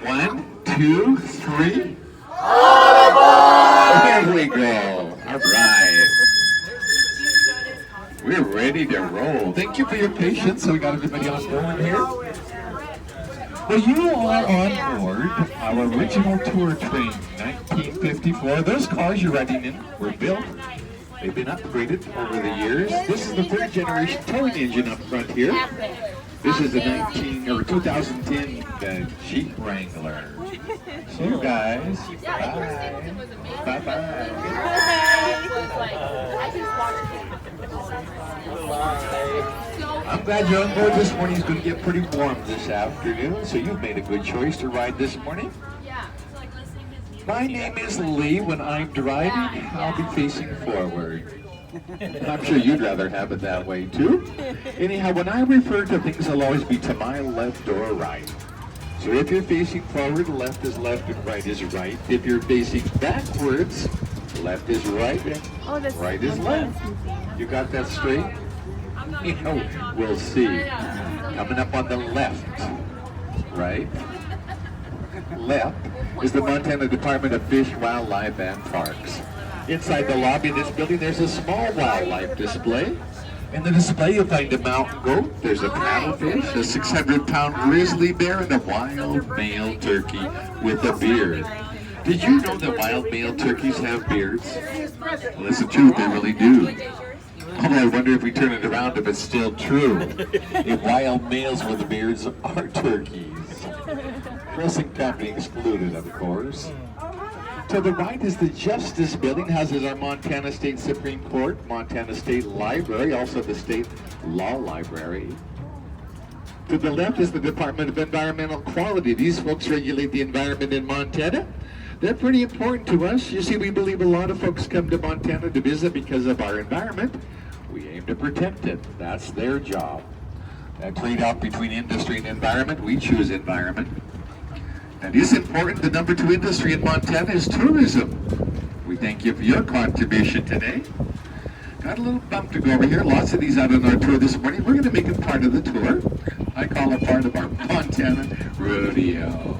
1, 2, 3. There we go. All right. We're ready to roll. Thank you for your patience. So we got everybody on board here. Well, you are on board our original tour train, 1954. Those cars you're riding in were built. They've been upgraded over the years. This is the third generation towing engine up front here. This is the 2010 Jeep Wrangler. See you guys. Bye. Bye-bye. I'm glad you're on board this morning. It's going to get pretty warm this afternoon, so you've made a good choice to ride this morning. My name is Lee. When I'm driving, I'll be facing forward. I'm sure you'd rather have it that way too. Anyhow, when I refer to things, I'll always be to my left or right. So if you're facing forward, left is left and right is right. If you're facing backwards, left is right and right is left. You got that straight? You know, we'll see. Coming up on the left, right? Left is the Montana Department of Fish, Wildlife, and Parks. Inside the lobby of this building, there's a small wildlife display. In the display, you'll find a mountain goat, there's a paddlefish, a 600-pound grizzly bear, and a wild male turkey with a beard. Did you know that wild male turkeys have beards? Well, that's the truth, they really do. Although I wonder if we turn it around if it's still true. If wild males with beards are turkeys. Present company excluded, of course. To the right is the Justice Building, houses our Montana State Supreme Court, Montana State Library, also the State Law Library. To the left is the Department of Environmental Quality. These folks regulate the environment in Montana. They're pretty important to us. You see, we believe a lot of folks come to Montana to visit because of our environment. We aim to protect it. That's their job. That trade-off between industry and environment, we choose environment. That is important. The number 2 industry in Montana is tourism. We thank you for your contribution today. Got a little bump to go over here. Lots of these out on our tour this morning. We're going to make it part of the tour. I call it part of our Montana rodeo.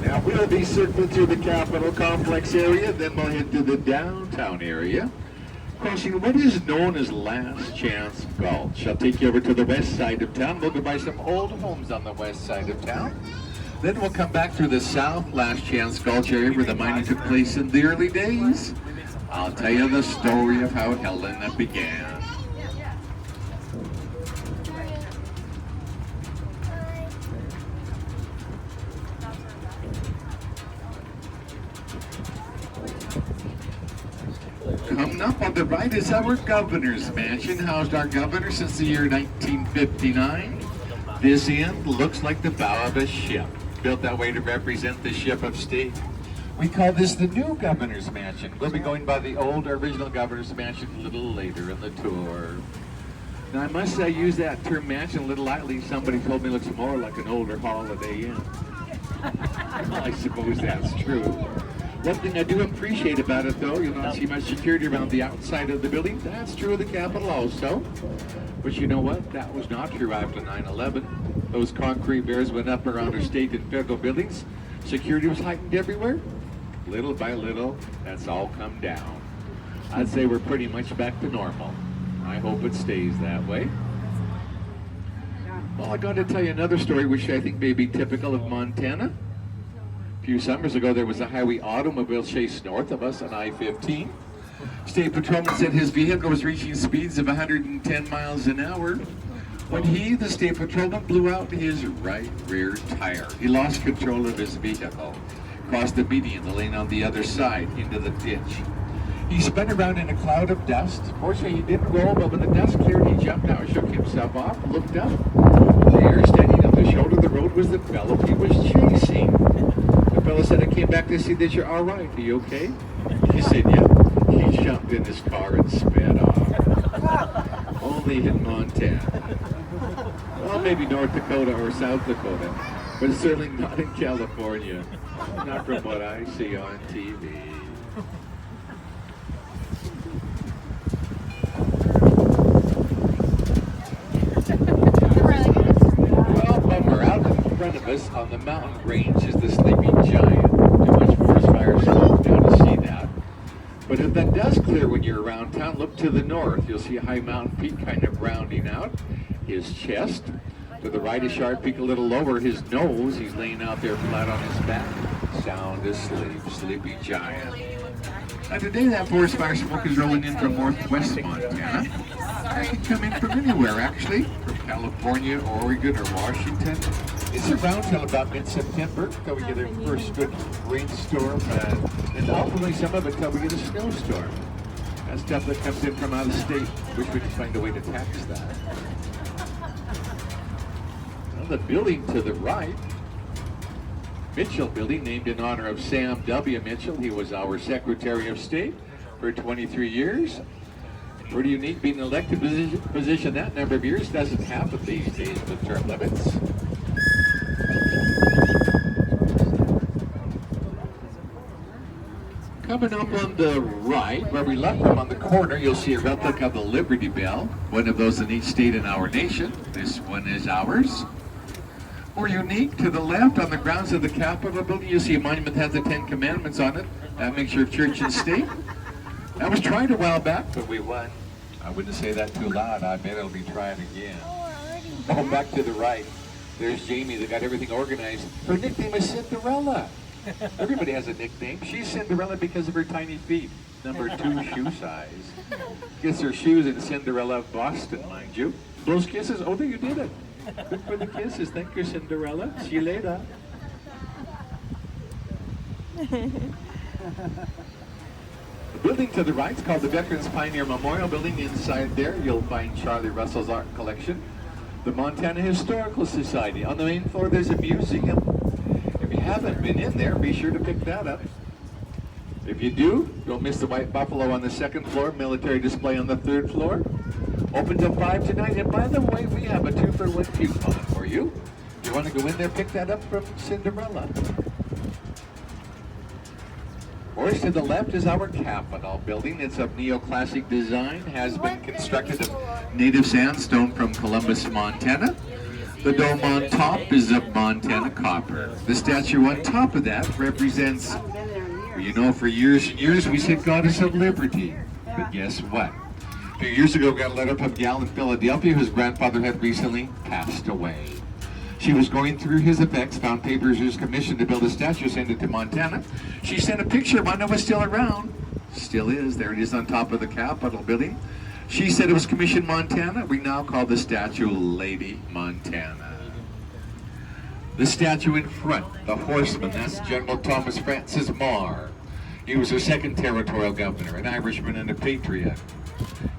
Now we'll be circling through the Capitol Complex area, then we'll head to the downtown area, crossing what is known as Last Chance Gulch. I'll take you over to the west side of town. We'll go by some old homes on the west side of town. Then we'll come back through the south Last Chance Gulch area where the mining took place in the early days. I'll tell you the story of how Helena began. Coming up on the right is our governor's mansion, housed our governor since the year 1959. This end looks like the bow of a ship, built that way to represent the ship of state. We call this the new governor's mansion. We'll be going by the old original governor's mansion a little later in the tour. Now I must say I use that term mansion a little lightly. Somebody told me it looks more like an older Holiday Inn. I suppose that's true. One thing I do appreciate about it, though, you'll not see much security around the outside of the building. That's true of the Capitol also. But you know what? That was not true after 9/11. Those concrete bears went up around our state and federal buildings. Security was heightened everywhere. Little by little, that's all come down. I'd say we're pretty much back to normal. I hope it stays that way. Well, I got to tell you another story which I think may be typical of Montana. A few summers ago, there was a highway automobile chase north of us on I-15. State Patrolman said his vehicle was reaching speeds of 110 miles an hour when he, the State Patrolman, blew out his right rear tire. He lost control of his vehicle, crossed the median, the lane on the other side, into the ditch. He spun around in a cloud of dust. Fortunately, he didn't roll, but when the dust cleared, he jumped out, shook himself off, looked up. There, standing up the shoulder of the road, was the fellow he was chasing. The fellow said, "I came back to see that you're all right. Are you okay?" He said, "Yeah." He jumped in his car and sped off. Only in Montana. Well, maybe North Dakota or South Dakota. but certainly not in California. Not from what I see on TV. Well, bummer. Out in front of us on the mountain range is the sleeping giant. Too much forest fire slowed down to see that. But if that does clear when you're around town, look to the north. You'll see a high mountain peak kind of rounding out his chest. To the right, a sharp peak a little lower, his nose. He's laying out there flat on his back, sound asleep, sleepy giant. Now today that forest fire smoke is rolling in from northwest Montana. It can come in from anywhere actually, from California, Oregon, or Washington. It's around till about mid-September till we get a first good rainstorm, and hopefully some of it till we get a snowstorm. That's stuff that comes in from out of state. Wish we could find a way to tax that. The building to the right, Mitchell Building, named in honor of Sam W. Mitchell. He was our Secretary of State for 23 years. Pretty unique being an elected position that number of years. Doesn't happen these days with term limits. Coming up on the right, where we left them on the corner, you'll see a replica of the Liberty Bell, one of those in each state in our nation. This one is ours. More unique, to the left on the grounds of the Capitol building, you see a monument that has the 10 Commandments on it. That makes your church and state. That was tried a while back, but we won. I wouldn't say that too loud. I bet it'll be tried again. Oh, back to the right. There's Jamie that got everything organized. Her nickname is Cinderella. Everybody has a nickname. She's Cinderella because of her tiny feet. Number 2 shoe size. Gets her shoes in Cinderella, Boston, mind you. Those kisses, oh, there you did it. Good for the kisses. Thank you, Cinderella. See you later. The building to the right is called the Veterans Pioneer Memorial Building. Inside there, you'll find Charlie Russell's art collection. The Montana Historical Society. On the main floor, there's a museum. If you haven't been in there, be sure to pick that up. If you do, don't miss the White Buffalo on the 2nd floor, military display on the 3rd floor. Open till 5 tonight, and by the way, we have a 2-for-1 coupon for you. If you want to go in there, pick that up from Cinderella. Course to the left is our Capitol building. It's of neoclassic design, has been constructed of native sandstone from Columbus, Montana. The dome on top is of Montana copper. The statue on top of that represents, well, you know, for years and years we said Goddess of Liberty. But guess what? A few years ago, we got a letter from a gal in Philadelphia whose grandfather had recently passed away. She was going through his effects, found papers he was commissioned to build a statue, sent it to Montana. She sent a picture, Montana was still around. Still is, there it is on top of the Capitol building. She said it was commissioned Montana. We now call the statue Lady Montana. The statue in front, the horseman, that's General Thomas Francis Marr. He was our 2nd territorial governor, an Irishman and a patriot.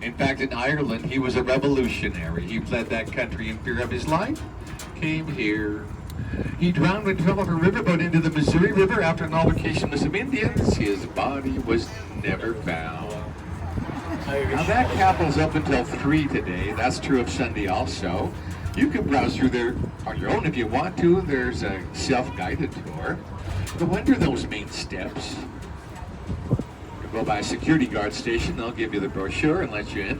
In fact, in Ireland, he was a revolutionary. He fled that country in fear of his life, came here. He drowned when he fell off a riverboat into the Missouri River after an altercation with some Indians. His body was never found. Now that Capitol's up until 3 today. That's true of Sunday also. You can browse through there on your own if you want to. There's a self-guided tour. Go under those main steps. Go by a security guard station, they'll give you the brochure and let you in.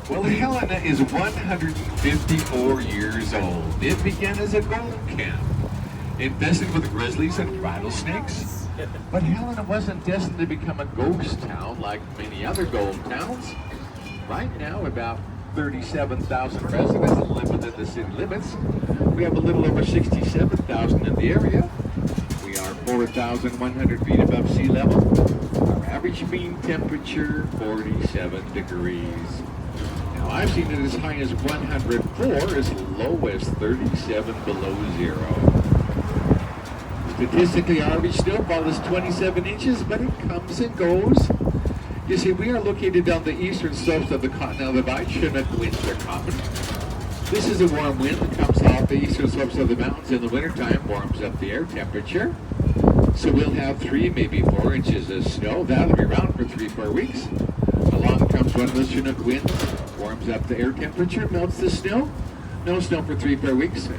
Well, Helena is 154 years old. It began as a gold camp, infested with grizzlies and rattlesnakes. But Helena wasn't destined to become a ghost town like many other gold towns. Right now, about 37,000 residents live within the city limits. We have a little over 67,000 in the area. We are 4,100 feet above sea level. Our average mean temperature, 47 degrees. Now, I've seen it as high as 104, as low as 37 below zero. Statistically, our average snowfall is 27 inches, but it comes and goes. You see, we are located on the eastern slopes of the Continental Divide. Chinook winds are common. This is a warm wind that comes off the eastern slopes of the mountains in the wintertime, warms up the air temperature. So we'll have 3, maybe 4 inches of snow. That'll be around for 3-4 weeks. Along comes one of the Chinook winds, warms up the air temperature, melts the snow. No snow for 3-4 weeks.